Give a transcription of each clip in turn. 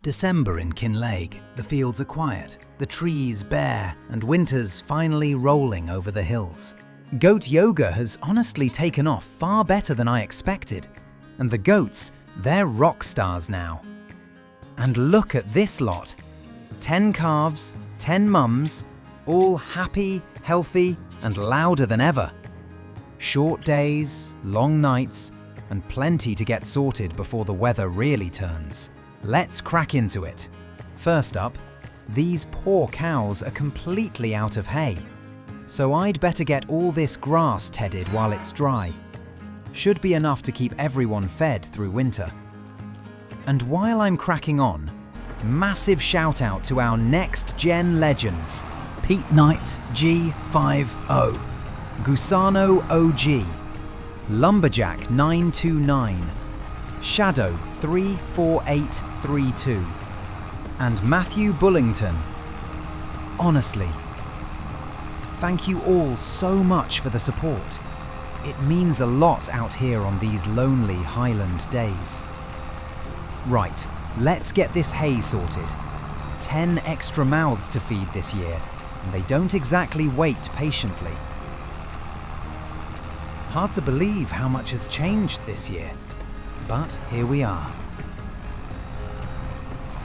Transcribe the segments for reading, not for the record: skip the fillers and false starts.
December in Kinlaig, the fields are quiet, the trees bare, and winter's finally rolling over the hills. Goat yoga has honestly taken off far better than I expected, and the goats, they're rock stars now. And look at this lot. 10 calves, 10 mums, all happy, healthy, and louder than ever. Short days, long nights, and plenty to get sorted before the weather really turns. Let's crack into it. First up, these poor cows are completely out of hay, so I'd better get all this grass tedded while it's dry. Should be enough to keep everyone fed through winter. And while I'm cracking on, massive shout out to our NextGen legends, Pete Knight G50, Gusano OG, Lumberjack 929, Shadow 34832, and Matthew Bullington. Honestly, thank you all so much for the support. It means a lot out here on these lonely Highland days. Right, let's get this hay sorted. 10 extra mouths to feed this year, and they don't exactly wait patiently. Hard to believe how much has changed this year. But here we are.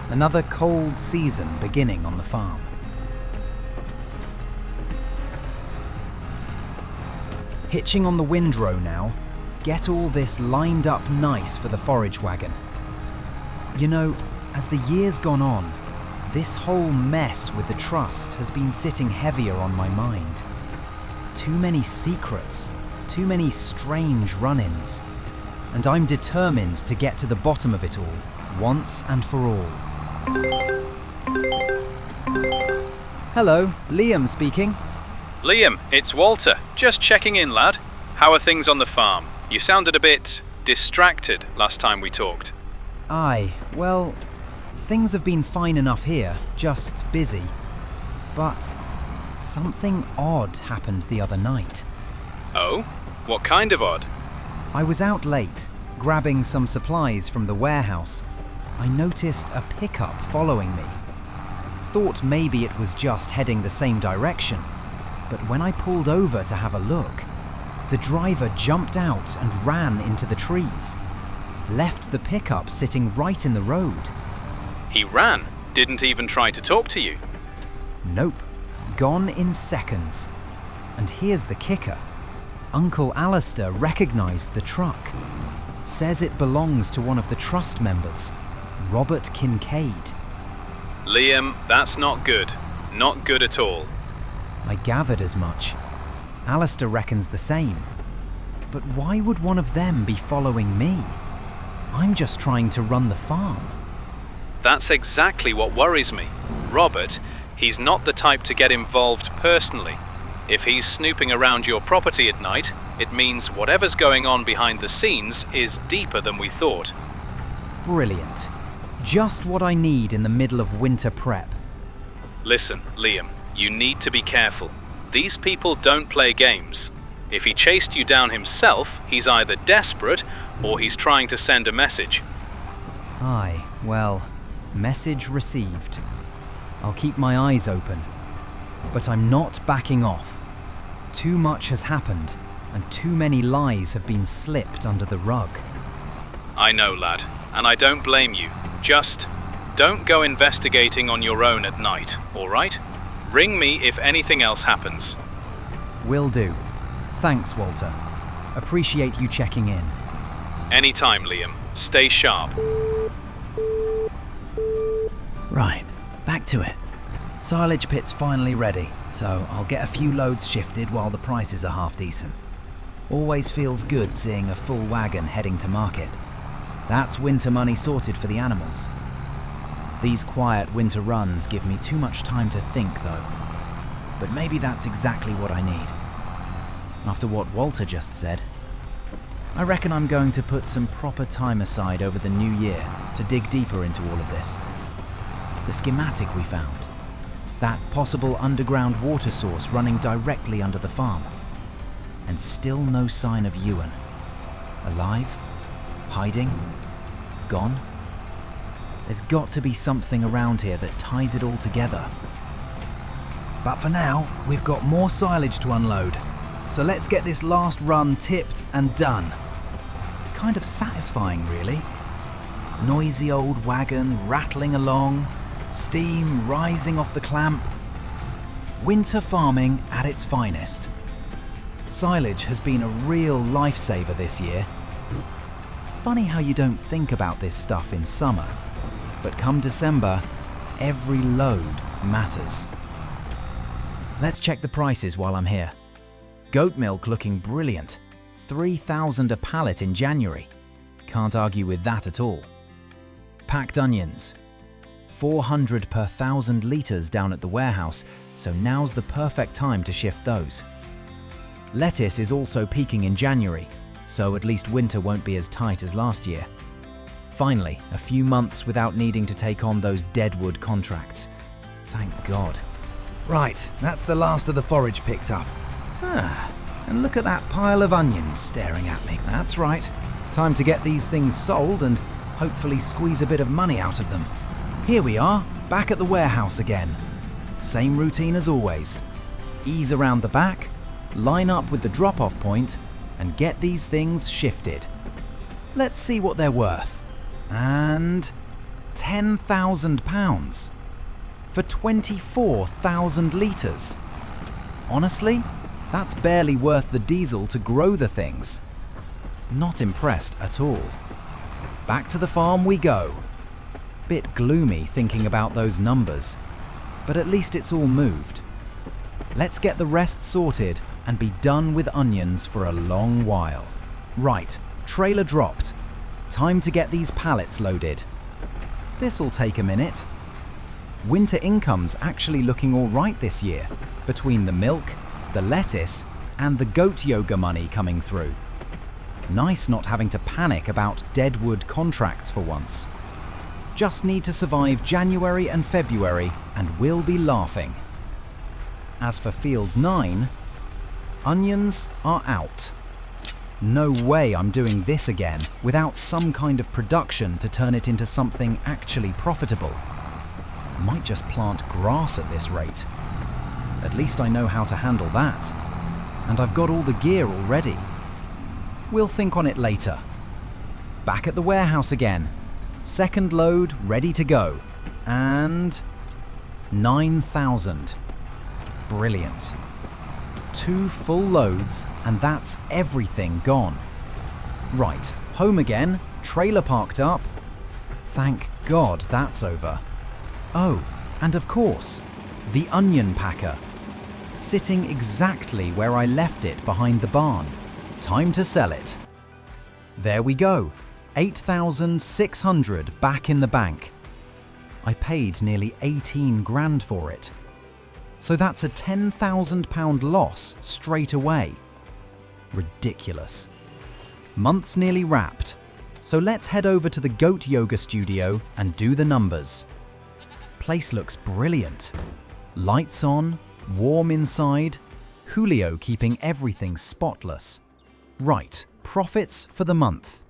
Another cold season beginning on the farm. Hitching on the windrow now, get all this lined up nice for the forage wagon. You know, as the year's gone on, this whole mess with the trust has been sitting heavier on my mind. Too many secrets, too many strange run-ins. And I'm determined to get to the bottom of it all, once and for all. Hello, Liam speaking. Liam, it's Walter. Just checking in, lad. How are things on the farm? You sounded a bit distracted last time we talked. Aye, well, things have been fine enough here, just busy. But something odd happened the other night. Oh? What kind of odd? I was out late, grabbing some supplies from the warehouse. I noticed a pickup following me. Thought maybe it was just heading the same direction, but when I pulled over to have a look, the driver jumped out and ran into the trees. Left the pickup sitting right in the road. He ran? Didn't even try to talk to you? Nope. Gone in seconds. And here's the kicker. Uncle Alistair recognised the truck. Says it belongs to one of the trust members, Robert Kincaid. Liam, that's not good. Not good at all. I gathered as much. Alistair reckons the same. But why would one of them be following me? I'm just trying to run the farm. That's exactly what worries me. Robert, he's not the type to get involved personally. If he's snooping around your property at night, it means whatever's going on behind the scenes is deeper than we thought. Brilliant. Just what I need in the middle of winter prep. Listen, Liam, you need to be careful. These people don't play games. If he chased you down himself, he's either desperate or he's trying to send a message. Aye, well, message received. I'll keep my eyes open. But I'm not backing off. Too much has happened, and too many lies have been slipped under the rug. I know, lad, and I don't blame you. Just don't go investigating on your own at night, all right? Ring me if anything else happens. Will do. Thanks, Walter. Appreciate you checking in. Anytime, Liam. Stay sharp. Right, back to it. Silage pit's finally ready, so I'll get a few loads shifted while the prices are half decent. Always feels good seeing a full wagon heading to market. That's winter money sorted for the animals. These quiet winter runs give me too much time to think though. But maybe that's exactly what I need. After what Walter just said, I reckon I'm going to put some proper time aside over the new year to dig deeper into all of this. The schematic we found. That possible underground water source running directly under the farm. And still no sign of Ewan. Alive? Hiding? Gone? There's got to be something around here that ties it all together. But for now, we've got more silage to unload. So let's get this last run tipped and done. Kind of satisfying, really. Noisy old wagon rattling along, steam rising off the clamp. Winter farming at its finest. Silage has been a real lifesaver this year. Funny how you don't think about this stuff in summer, but come December, every load matters. Let's check the prices while I'm here. Goat milk looking brilliant. 3,000 a pallet in January. Can't argue with that at all. Packed onions. 400 per 1,000 litres down at the warehouse, so now's the perfect time to shift those. Lettuce is also peaking in January, so at least winter won't be as tight as last year. Finally, a few months without needing to take on those deadwood contracts. Thank God. Right, that's the last of the forage picked up. And look at that pile of onions staring at me. That's right. Time to get these things sold and hopefully squeeze a bit of money out of them. Here we are, back at the warehouse again. Same routine as always. Ease around the back, line up with the drop-off point, and get these things shifted. Let's see what they're worth. And £10,000 for 24,000 litres. Honestly, that's barely worth the diesel to grow the things. Not impressed at all. Back to the farm we go. Bit gloomy thinking about those numbers, but at least it's all moved. Let's get the rest sorted and be done with onions for a long while. Right, trailer dropped. Time to get these pallets loaded. This'll take a minute. Winter income's actually looking all right this year, between the milk, the lettuce, and the goat yoga money coming through. Nice not having to panic about deadwood contracts for once. Just need to survive January and February and we'll be laughing. As for Field 9, onions are out. No way I'm doing this again without some kind of production to turn it into something actually profitable. Might just plant grass at this rate. At least I know how to handle that. And I've got all the gear already. We'll think on it later. Back at the warehouse again. Second load ready to go. And 9,000. Brilliant. 2 full loads and that's everything gone. Right, home again, trailer parked up. Thank God that's over. Oh, and of course, the onion packer. Sitting exactly where I left it behind the barn. Time to sell it. There we go, 8,600 back in the bank. I paid nearly 18 grand for it. So that's a £10,000 loss straight away. Ridiculous. Month's nearly wrapped, so let's head over to the goat yoga studio and do the numbers. Place looks brilliant. Lights on, warm inside, Julio keeping everything spotless. Right, profits for the month.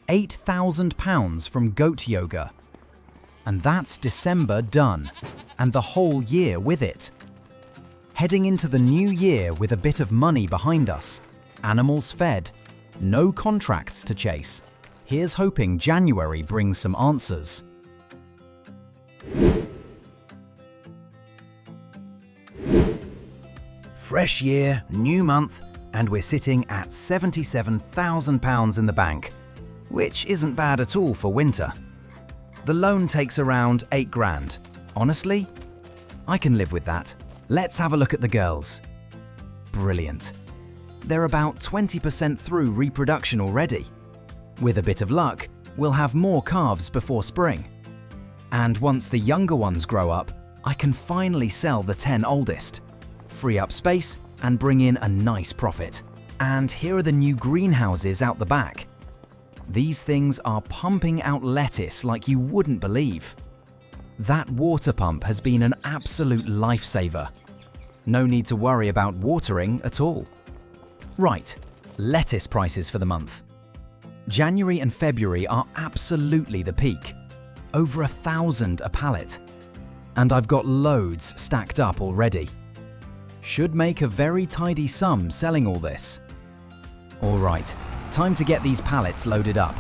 £8,000 from goat yoga. And that's December done, and the whole year with it. Heading into the new year with a bit of money behind us, animals fed, no contracts to chase. Here's hoping January brings some answers. Fresh year, new month, and we're sitting at £77,000 in the bank, which isn't bad at all for winter. The loan takes around 8 grand. Honestly, I can live with that. Let's have a look at the girls. Brilliant. They're about 20% through reproduction already. With a bit of luck, we'll have more calves before spring. And once the younger ones grow up, I can finally sell the 10 oldest, free up space and bring in a nice profit. And here are the new greenhouses out the back. These things are pumping out lettuce like you wouldn't believe. That water pump has been an absolute lifesaver. No need to worry about watering at all. Right, lettuce prices for the month. January and February are absolutely the peak. over 1,000 a pallet. And I've got loads stacked up already. Should make a very tidy sum selling all this. All right, time to get these pallets loaded up.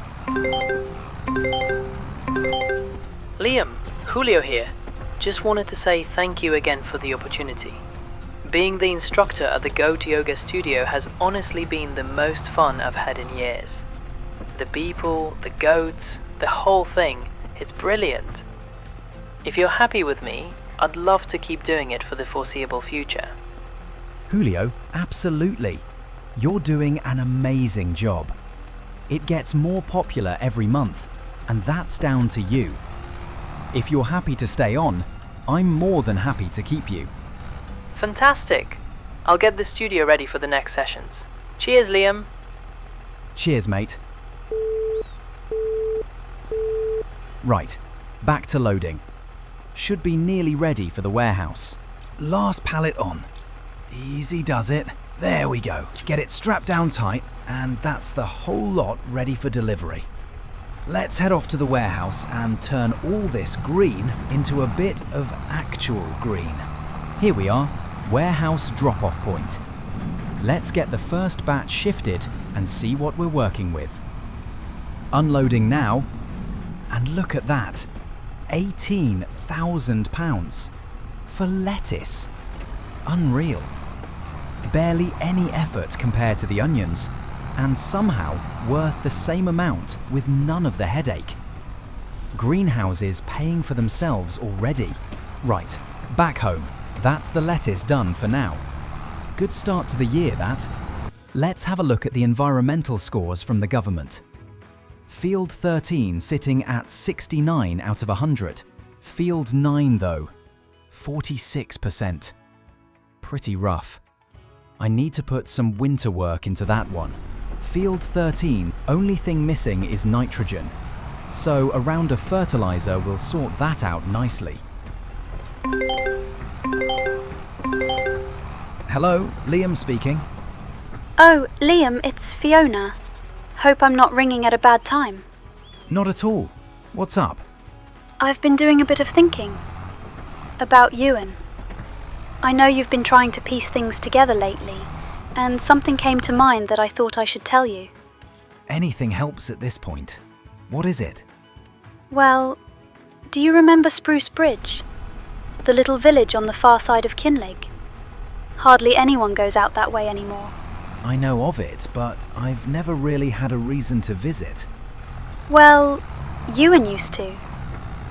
Liam, Julio here. Just wanted to say thank you again for the opportunity. Being the instructor at the Goat Yoga studio has honestly been the most fun I've had in years. The people, the goats, the whole thing, it's brilliant. If you're happy with me, I'd love to keep doing it for the foreseeable future. Julio, absolutely. You're doing an amazing job. It gets more popular every month, and that's down to you. If you're happy to stay on, I'm more than happy to keep you. Fantastic! I'll get the studio ready for the next sessions. Cheers, Liam! Cheers, mate. Right, back to loading. Should be nearly ready for the warehouse. Last pallet on. Easy does it. There we go. Get it strapped down tight, and that's the whole lot ready for delivery. Let's head off to the warehouse and turn all this green into a bit of actual green. Here we are, warehouse drop-off point. Let's get the first batch shifted and see what we're working with. Unloading now, and look at that, £18,000 for lettuce. Unreal. Barely any effort compared to the onions, and somehow worth the same amount with none of the headache. Greenhouses paying for themselves already. Right, back home. That's the lettuce done for now. Good start to the year, that. Let's have a look at the environmental scores from the government. Field 13 sitting at 69 out of 100. Field 9 though, 46%. Pretty rough. I need to put some winter work into that one. Field 13, only thing missing is nitrogen. So a round of fertilizer will sort that out nicely. Hello, Liam speaking. Oh, Liam, it's Fiona. Hope I'm not ringing at a bad time. Not at all. What's up? I've been doing a bit of thinking. About Ewan. I know you've been trying to piece things together lately, and something came to mind that I thought I should tell you. Anything helps at this point. What is it? Well, do you remember Spruce Bridge? The little village on the far side of Kinlaig? Hardly anyone goes out that way anymore. I know of it, but I've never really had a reason to visit. Well, Ewan used to.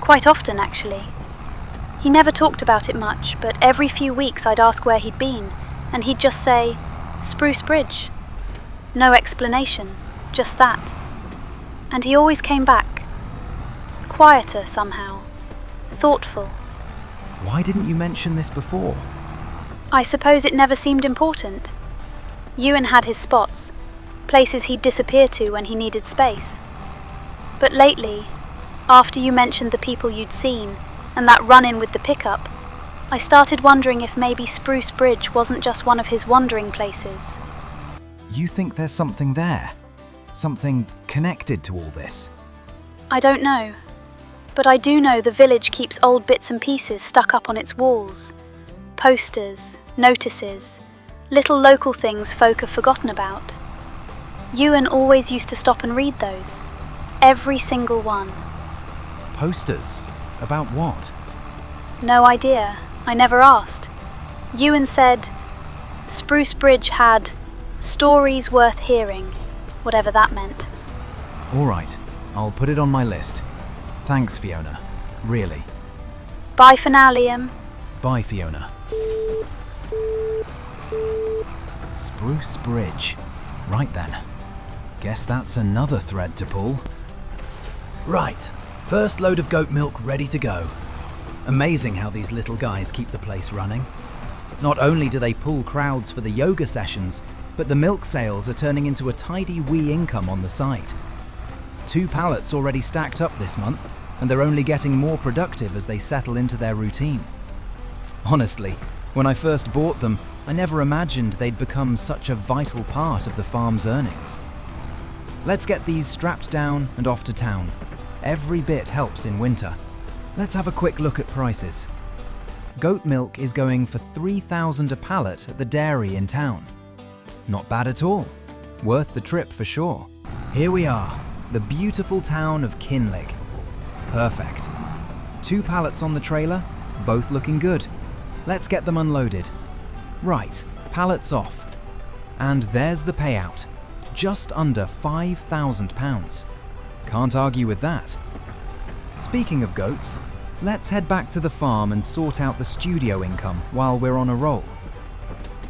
Quite often, actually. He never talked about it much, but every few weeks I'd ask where he'd been, and he'd just say, Spruce Bridge. No explanation, just that. And he always came back. Quieter somehow. Thoughtful. Why didn't you mention this before? I suppose it never seemed important. Ewan had his spots, places he'd disappear to when he needed space. But lately, after you mentioned the people you'd seen, and that run-in with the pickup, I started wondering if maybe Spruce Bridge wasn't just one of his wandering places. You think there's something there? Something connected to all this? I don't know, but I do know the village keeps old bits and pieces stuck up on its walls. Posters, notices, little local things folk have forgotten about. Ewan always used to stop and read those. Every single one. Posters? About what? No idea. I never asked. Ewan said Spruce Bridge had stories worth hearing, whatever that meant. All right, I'll put it on my list. Thanks, Fiona. Really. Bye for now, Liam. Bye, Fiona. Spruce Bridge. Right then. Guess that's another thread to pull. Right, first load of goat milk ready to go. Amazing how these little guys keep the place running. Not only do they pull crowds for the yoga sessions, but the milk sales are turning into a tidy wee income on the side. 2 pallets already stacked up this month, and they're only getting more productive as they settle into their routine. Honestly, when I first bought them, I never imagined they'd become such a vital part of the farm's earnings. Let's get these strapped down and off to town. Every bit helps in winter. Let's have a quick look at prices. Goat milk is going for $3,000 a pallet at the dairy in town. Not bad at all. Worth the trip for sure. Here we are, the beautiful town of Kinlaig. Perfect. 2 pallets on the trailer, both looking good. Let's get them unloaded. Right, pallets off. And there's the payout. Just under £5,000. Can't argue with that. Speaking of goats, let's head back to the farm and sort out the studio income while we're on a roll.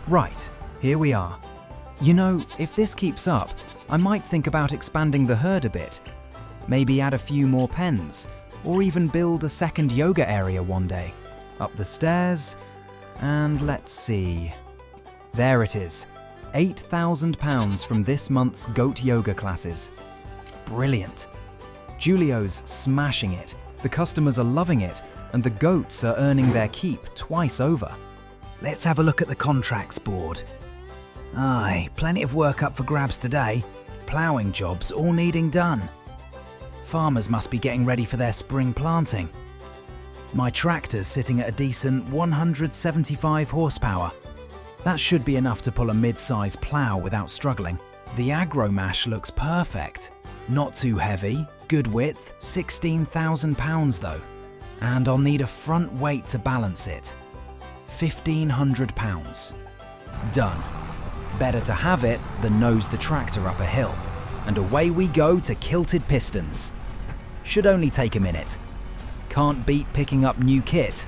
Right, here we are. You know, if this keeps up, I might think about expanding the herd a bit. Maybe add a few more pens, or even build a second yoga area one day. Up the stairs, and let's see. There it is, £8,000 from this month's goat yoga classes. Brilliant. Julio's smashing it, the customers are loving it, and the goats are earning their keep twice over. Let's have a look at the contracts board. Aye, plenty of work up for grabs today. Ploughing jobs all needing done. Farmers must be getting ready for their spring planting. My tractor's sitting at a decent 175 horsepower. That should be enough to pull a mid-size plough without struggling. The Agromash looks perfect. Not too heavy, good width, £16,000 though. And I'll need a front weight to balance it. £1,500. Done. Better to have it than nose the tractor up a hill. And away we go to kilted pistons. Should only take a minute. Can't beat picking up new kit.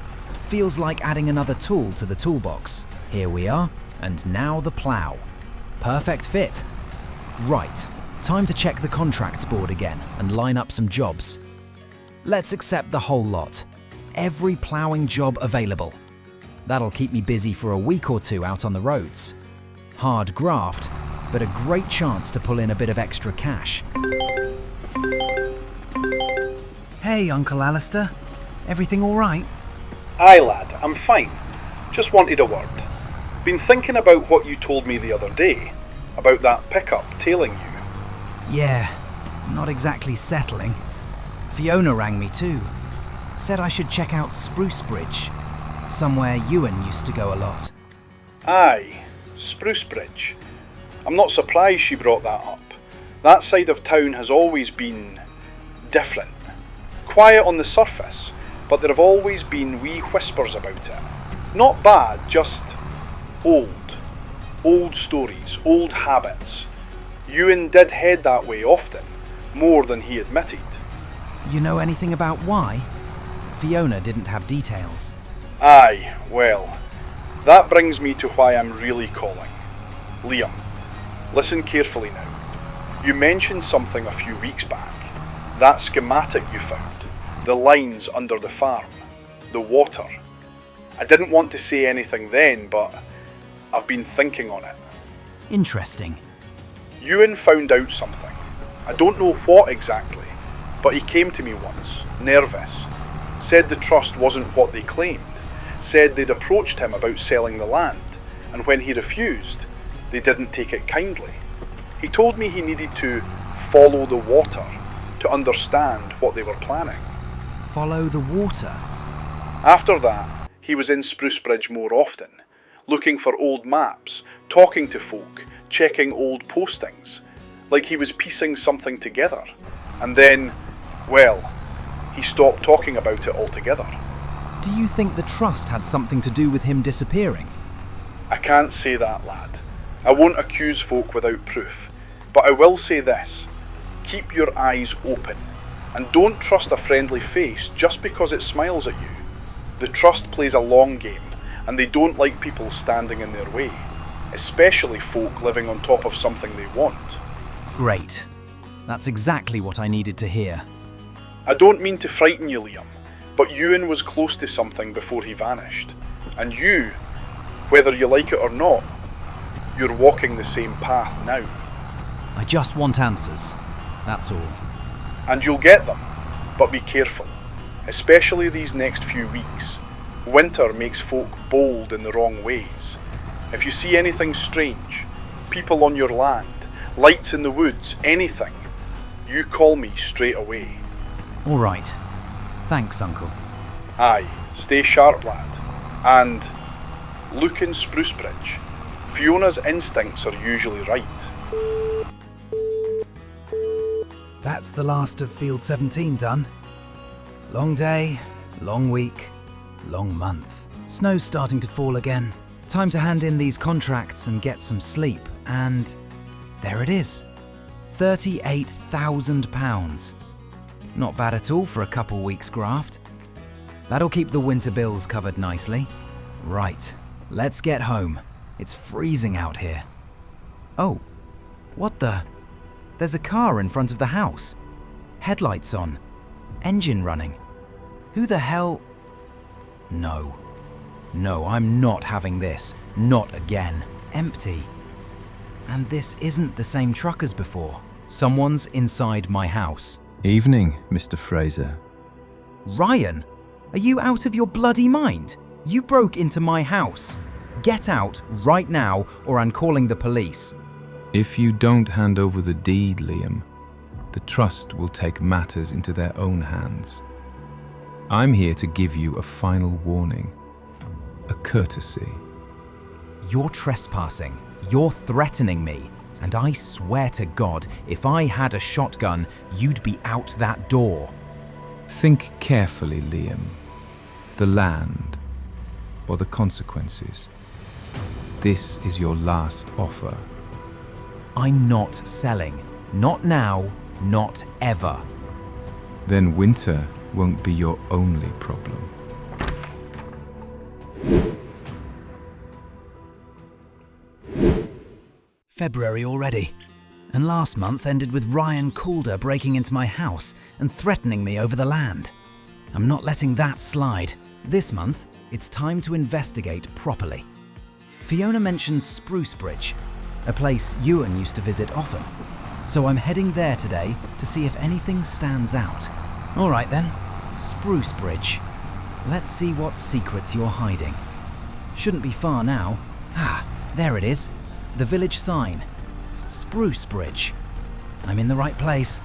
Feels like adding another tool to the toolbox. Here we are, and now the plough. Perfect fit. Right, time to check the contracts board again and line up some jobs. Let's accept the whole lot. Every ploughing job available. That'll keep me busy for a week or two out on the roads. Hard graft, but a great chance to pull in a bit of extra cash. Hey, Uncle Alistair. Everything all right? Aye, lad, I'm fine. Just wanted a word. Been thinking about what you told me the other day, about that pickup tailing you. Yeah, not exactly settling. Fiona rang me too. Said I should check out Spruce Bridge, somewhere Ewan used to go a lot. Aye, Spruce Bridge. I'm not surprised she brought that up. That side of town has always been different. Quiet on the surface, but there have always been wee whispers about it. Not bad, just old. Old stories, old habits. Ewan did head that way often, more than he admitted. You know anything about why? Fiona didn't have details. Aye, well, that brings me to why I'm really calling. Liam, listen carefully now. You mentioned something a few weeks back. That schematic you found. The lines under the farm. The water. I didn't want to say anything then, but I've been thinking on it. Interesting. Ewan found out something. I don't know what exactly, but he came to me once, nervous. Said the trust wasn't what they claimed. Said they'd approached him about selling the land, and when he refused, they didn't take it kindly. He told me he needed to follow the water to understand what they were planning. Follow the water? After that, he was in Spruce Bridge more often, looking for old maps, talking to folk, checking old postings, like he was piecing something together. And then, well, he stopped talking about it altogether. Do you think the trust had something to do with him disappearing? I can't say that, lad. I won't accuse folk without proof, but I will say this. Keep your eyes open, and don't trust a friendly face just because it smiles at you. The trust plays a long game, and they don't like people standing in their way, especially folk living on top of something they want. Great. That's exactly what I needed to hear. I don't mean to frighten you, Liam, but Ewan was close to something before he vanished. And you, whether you like it or not, you're walking the same path now. I just want answers. That's all. And you'll get them, but be careful, especially these next few weeks. Winter makes folk bold in the wrong ways. If you see anything strange, people on your land, lights in the woods, anything, you call me straight away. All right. Thanks, Uncle. Aye, stay sharp, lad. And look in Spruce Bridge. Fiona's instincts are usually right. That's the last of Field 17 done. Long day, long week, long month. Snow's starting to fall again. Time to hand in these contracts and get some sleep. And there it is. £38,000. Not bad at all for a couple weeks' graft. That'll keep the winter bills covered nicely. Right, let's get home. It's freezing out here. Oh, what the? There's a car in front of the house. Headlights on. Engine running. Who the hell? No, I'm not having this. Not again. Empty. And this isn't the same truck as before. Someone's inside my house. Evening, Mr. Fraser. Ryan, are you out of your bloody mind? You broke into my house. Get out right now or I'm calling the police. If you don't hand over the deed, Liam, the trust will take matters into their own hands. I'm here to give you a final warning, a courtesy. You're trespassing. You're threatening me. And I swear to God, if I had a shotgun, you'd be out that door. Think carefully, Liam. The land, or the consequences. This is your last offer. I'm not selling. Not now, not ever. Then winter won't be your only problem. February already. And last month ended with Ryan Calder breaking into my house and threatening me over the land. I'm not letting that slide. This month, it's time to investigate properly. Fiona mentioned Spruce Bridge, a place Ewan used to visit often. So I'm heading there today to see if anything stands out. All right then, Spruce Bridge. Let's see what secrets you're hiding. Shouldn't be far now. Ah, there it is. The village sign. Spruce Bridge. I'm in the right place.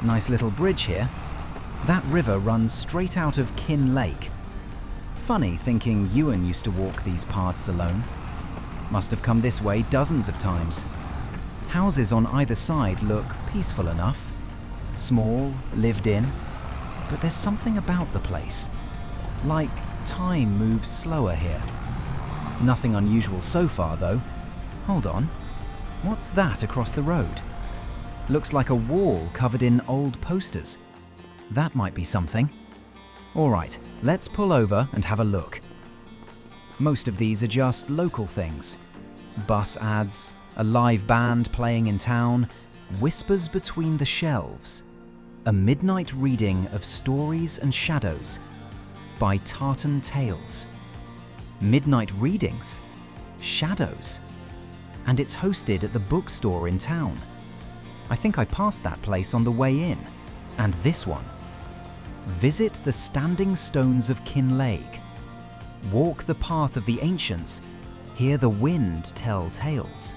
Nice little bridge here. That river runs straight out of Kinlaig. Funny thinking Ewan used to walk these paths alone. Must have come this way dozens of times. Houses on either side look peaceful enough. Small, lived in. But there's something about the place. Like time moves slower here. Nothing unusual so far though. Hold on. What's that across the road? Looks like a wall covered in old posters. That might be something. All right, let's pull over and have a look. Most of these are just local things. Bus ads, a live band playing in town, whispers between the shelves. A midnight reading of Stories and Shadows by Tartan Tales. Midnight readings? Shadows? And it's hosted at the bookstore in town. I think I passed that place on the way in. And this one. Visit the standing stones of Kinlaig. Walk the path of the ancients. Hear the wind tell tales.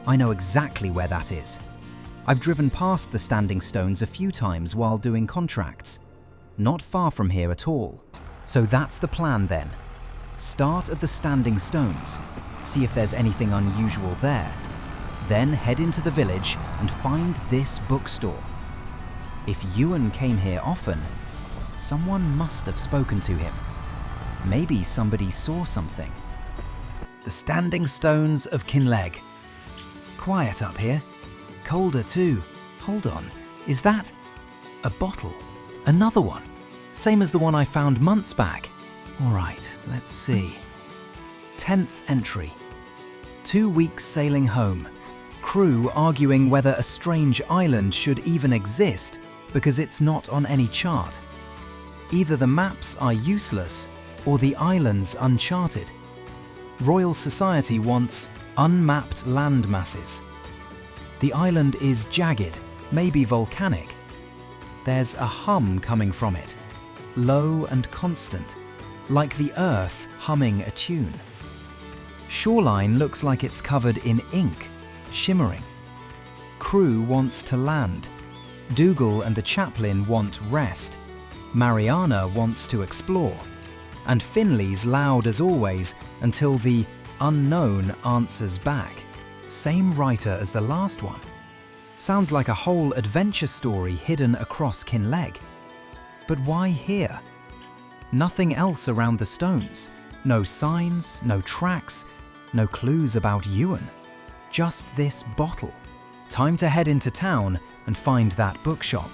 I know exactly where that is. I've driven past the standing stones a few times while doing contracts. Not far from here at all. So that's the plan then. Start at the standing stones. See if there's anything unusual there. Then head into the village and find this bookstore. If Ewan came here often, someone must have spoken to him. Maybe somebody saw something. The standing stones of Kinlaig. Quiet up here. Colder too. Hold on. Is that a bottle? Another one. Same as the one I found months back. All right, let's see. 10th entry. 2 weeks sailing home. Crew arguing whether a strange island should even exist because it's not on any chart. Either the maps are useless or the island's uncharted. Royal Society wants unmapped land masses. The island is jagged, maybe volcanic. There's a hum coming from it, low and constant, like the earth humming a tune. Shoreline looks like it's covered in ink, shimmering. Crew wants to land. Dougal and the chaplain want rest. Mariana wants to explore. And Finley's loud as always until the unknown answers back. Same writer as the last one. Sounds like a whole adventure story hidden across Kinlaig. But why here? Nothing else around the stones. No signs, no tracks, no clues about Ewan. Just this bottle. Time to head into town and find that bookshop.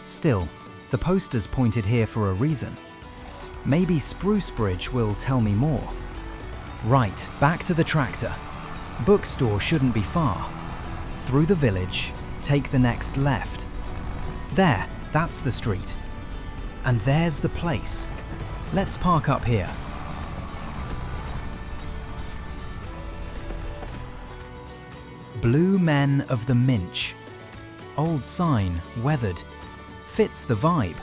Still, the poster's pointed here for a reason. Maybe Sprucebridge will tell me more. Right, back to the tractor. Bookstore shouldn't be far. Through the village, take the next left. There, that's the street. And there's the place. Let's park up here. Blue Men of the Minch. Old sign, weathered. Fits the vibe.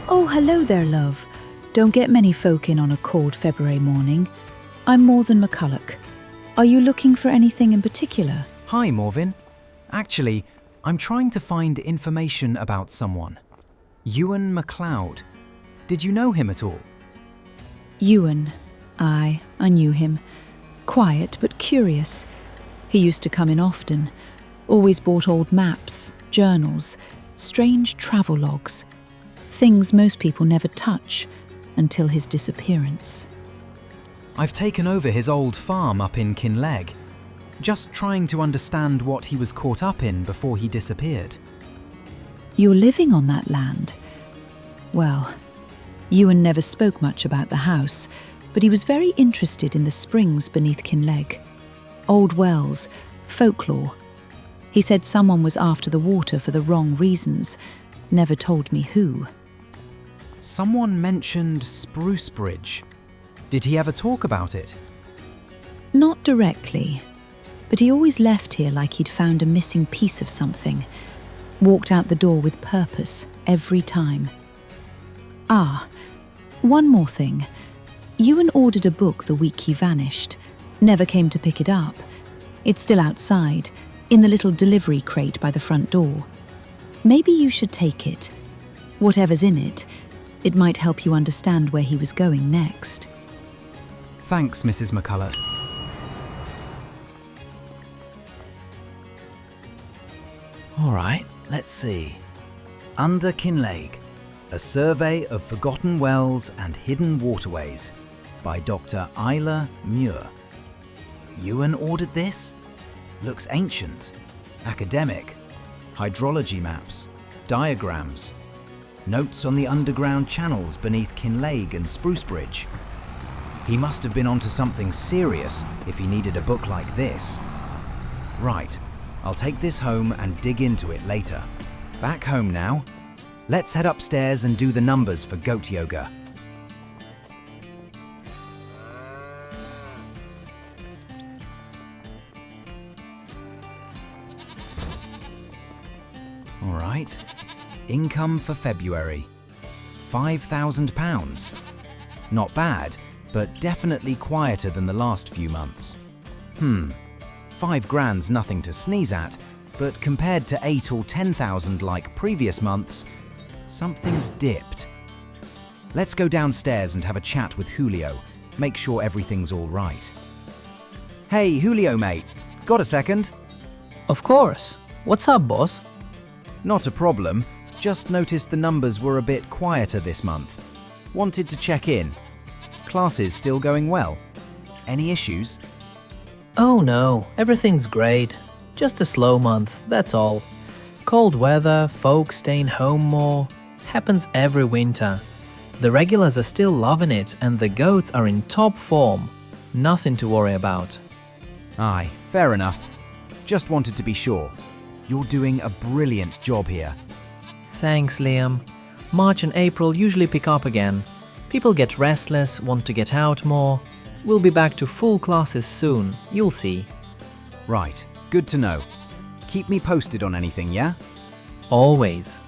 Oh, hello there, love. Don't get many folk in on a cold February morning. I'm Morven McCulloch. Are you looking for anything in particular? Hi, Morven. Actually, I'm trying to find information about someone. Ewan MacLeod. Did you know him at all? Ewan. Aye, I knew him. Quiet but curious. He used to come in often. Always bought old maps, journals, strange travel logs. Things most people never touch until his disappearance. I've taken over his old farm up in Kinlaig. Just trying to understand what he was caught up in before he disappeared. You're living on that land? Well, Ewan never spoke much about the house, but he was very interested in the springs beneath Kinlaig. Old wells, folklore. He said someone was after the water for the wrong reasons, never told me who. Someone mentioned Sprucebridge. Did he ever talk about it? Not directly, but he always left here like he'd found a missing piece of something. Walked out the door with purpose, every time. Ah, one more thing. Ewan ordered a book the week he vanished. Never came to pick it up. It's still outside, in the little delivery crate by the front door. Maybe you should take it. Whatever's in it, it might help you understand where he was going next. Thanks, Mrs. McCulloch. All right, let's see. Under Kinlaig, a survey of forgotten wells and hidden waterways by Dr. Isla Muir. Ewan ordered this? Looks ancient, academic, hydrology maps, diagrams, notes on the underground channels beneath Kinlaig and Sprucebridge. He must have been onto something serious if he needed a book like this. Right, I'll take this home and dig into it later. Back home now. Let's head upstairs and do the numbers for goat yoga. All right, income for February, £5,000. Not bad, but definitely quieter than the last few months. £5,000's nothing to sneeze at, but compared to 8 or 10,000 like previous months, something's dipped. Let's go downstairs and have a chat with Julio, make sure everything's all right. Hey, Julio mate, got a second? Of course. What's up, boss? Not a problem, just noticed the numbers were a bit quieter this month. Wanted to check in. Classes still going well? Any issues? Oh no, everything's great. Just a slow month, that's all. Cold weather, folks staying home more. Happens every winter. The regulars are still loving it and the goats are in top form. Nothing to worry about. Aye, fair enough. Just wanted to be sure. You're doing a brilliant job here. Thanks, Liam. March and April usually pick up again. People get restless, want to get out more. We'll be back to full classes soon, you'll see. Right, good to know. Keep me posted on anything, yeah? Always.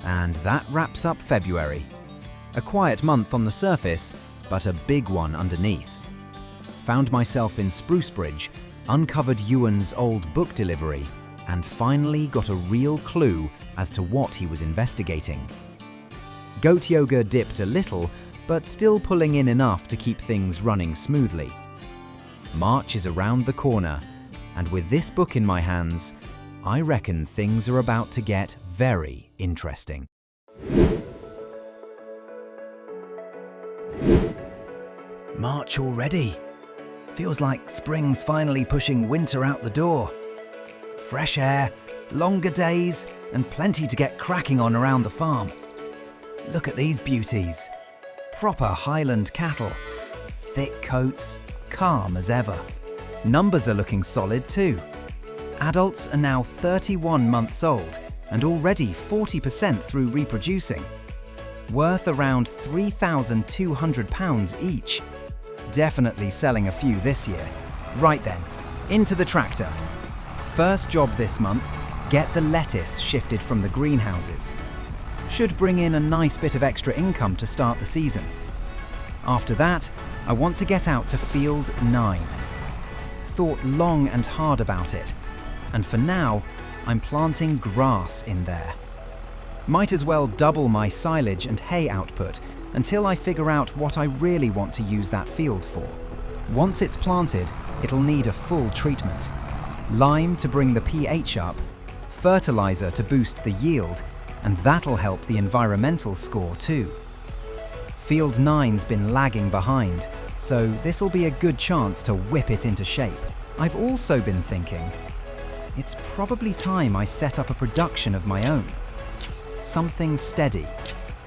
And that wraps up February. A quiet month on the surface, but a big one underneath. Found myself in Sprucebridge, uncovered Ewan's old book delivery, and finally got a real clue as to what he was investigating. Goat yoga dipped a little, but still pulling in enough to keep things running smoothly. March is around the corner, and with this book in my hands, I reckon things are about to get very interesting. March already. Feels like spring's finally pushing winter out the door. Fresh air, longer days, and plenty to get cracking on around the farm. Look at these beauties. Proper Highland cattle. Thick coats, calm as ever. Numbers are looking solid too. Adults are now 31 months old and already 40% through reproducing. Worth around £3,200 each. Definitely selling a few this year. Right then, into the tractor. First job this month, get the lettuce shifted from the greenhouses. Should bring in a nice bit of extra income to start the season. After that, I want to get out to field 9. Thought long and hard about it, and for now, I'm planting grass in there. Might as well double my silage and hay output until I figure out what I really want to use that field for. Once it's planted, it'll need a full treatment. Lime to bring the pH up, fertilizer to boost the yield, and that'll help the environmental score too. Field 9's been lagging behind, so this'll be a good chance to whip it into shape. I've also been thinking, it's probably time I set up a production of my own. Something steady,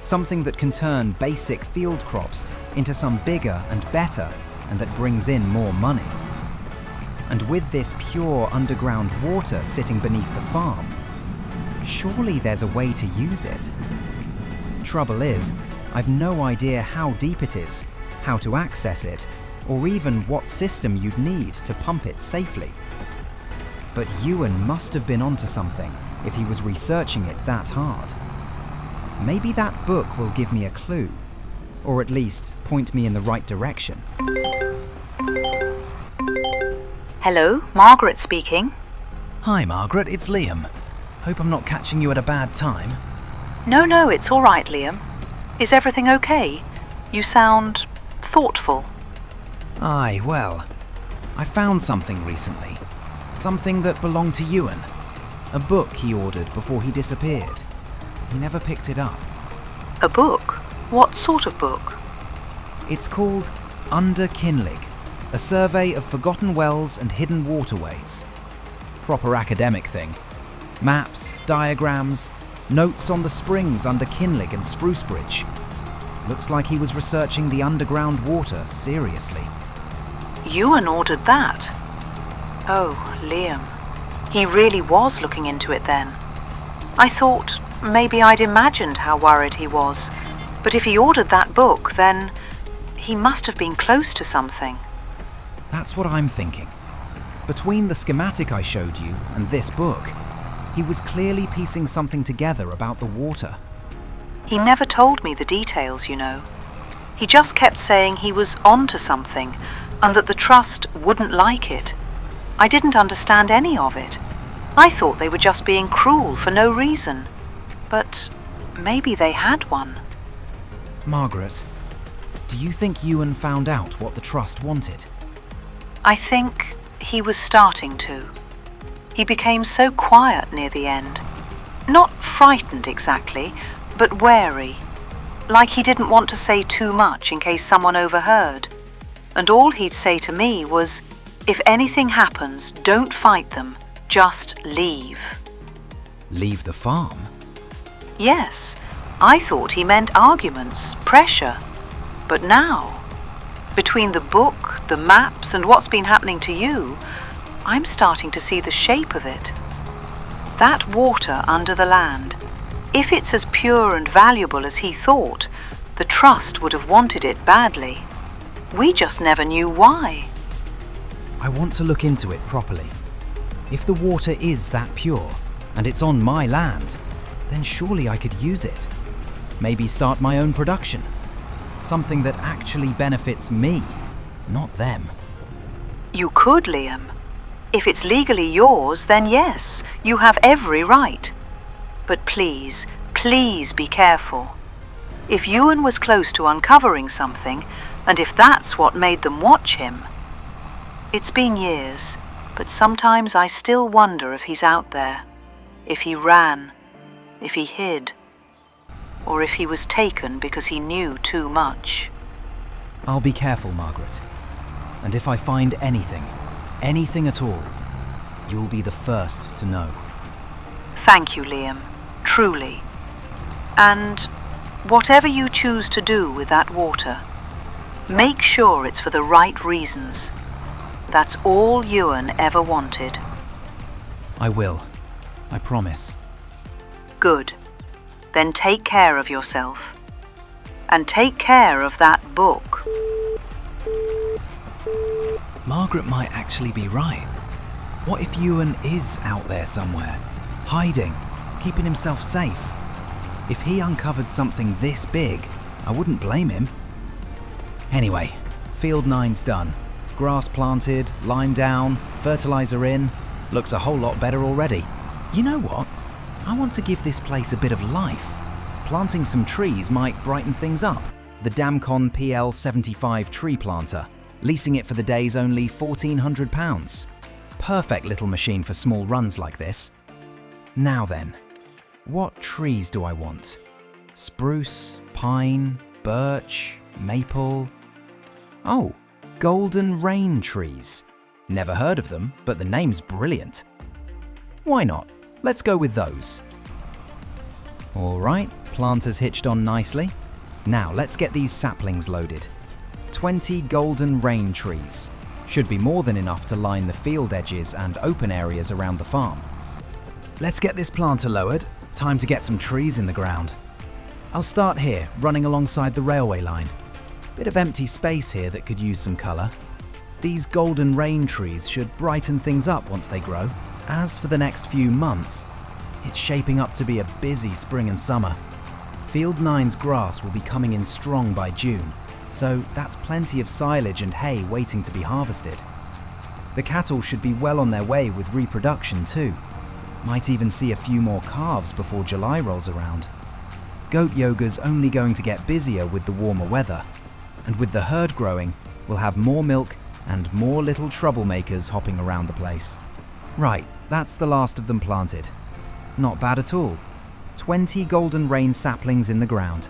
something that can turn basic field crops into some bigger and better, and that brings in more money. And with this pure underground water sitting beneath the farm, surely there's a way to use it. Trouble is, I've no idea how deep it is, how to access it, or even what system you'd need to pump it safely. But Ewan must have been onto something if he was researching it that hard. Maybe that book will give me a clue, or at least point me in the right direction. Hello, Margaret speaking. Hi Margaret, it's Liam. Hope I'm not catching you at a bad time. No, it's all right, Liam. Is everything okay? You sound thoughtful. Aye, well, I found something recently. Something that belonged to Ewan. A book he ordered before he disappeared. He never picked it up. A book? What sort of book? It's called Under Kinlaig, a survey of forgotten wells and hidden waterways. Proper academic thing. Maps, diagrams, notes on the springs under Kinlaig and Spruce Bridge. Looks like he was researching the underground water seriously. Ewan ordered that? Oh, Liam. He really was looking into it then. I thought maybe I'd imagined how worried he was, but if he ordered that book, then he must have been close to something. That's what I'm thinking. Between the schematic I showed you and this book, he was clearly piecing something together about the water. He never told me the details, you know. He just kept saying he was onto something and that the trust wouldn't like it. I didn't understand any of it. I thought they were just being cruel for no reason. But maybe they had one. Margaret, do you think Ewan found out what the trust wanted? I think he was starting to. He became so quiet near the end. Not frightened exactly, but wary. Like he didn't want to say too much in case someone overheard. And all he'd say to me was, if anything happens, don't fight them, just leave. Leave the farm? Yes, I thought he meant arguments, pressure. But now, between the book, the maps, and what's been happening to you, I'm starting to see the shape of it. That water under the land, if it's as pure and valuable as he thought, the trust would have wanted it badly. We just never knew why. I want to look into it properly. If the water is that pure, and it's on my land, then surely I could use it. Maybe start my own production. Something that actually benefits me, not them. You could, Liam. If it's legally yours, then yes, you have every right. But please, please be careful. If Ewan was close to uncovering something, and if that's what made them watch him... It's been years, but sometimes I still wonder if he's out there, if he ran, if he hid, or if he was taken because he knew too much. I'll be careful, Margaret. And if I find anything at all, you'll be the first to know. Thank you, Liam, truly. And whatever you choose to do with that water, make sure it's for the right reasons. That's all Ewan ever wanted. I will. I promise. Good. Then take care of yourself. And take care of that book. Margaret might actually be right. What if Ewan is out there somewhere, hiding, keeping himself safe? If he uncovered something this big, I wouldn't blame him. Anyway, field 9's done. Grass planted, lime down, fertilizer in. Looks a whole lot better already. You know what? I want to give this place a bit of life. Planting some trees might brighten things up. The Damcon PL75 tree planter. Leasing it for the day's only £1,400. Perfect little machine for small runs like this. Now then, what trees do I want? Spruce, pine, birch, maple... Oh, golden rain trees. Never heard of them, but the name's brilliant. Why not? Let's go with those. Alright, planters hitched on nicely. Now let's get these saplings loaded. 20 golden rain trees. Should be more than enough to line the field edges and open areas around the farm. Let's get this planter lowered. Time to get some trees in the ground. I'll start here, running alongside the railway line. Bit of empty space here that could use some colour. These golden rain trees should brighten things up once they grow. As for the next few months, it's shaping up to be a busy spring and summer. Field 9's grass will be coming in strong by June, so that's plenty of silage and hay waiting to be harvested. The cattle should be well on their way with reproduction too. Might even see a few more calves before July rolls around. Goat yoga's only going to get busier with the warmer weather, and with the herd growing, we'll have more milk and more little troublemakers hopping around the place. Right, that's the last of them planted. Not bad at all. 20 golden rain saplings in the ground.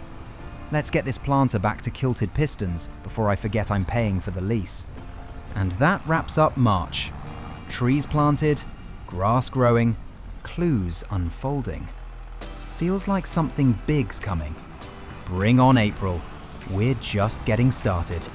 Let's get this planter back to kilted pistons before I forget I'm paying for the lease. And that wraps up March. Trees planted, grass growing, clues unfolding. Feels like something big's coming. Bring on April. We're just getting started.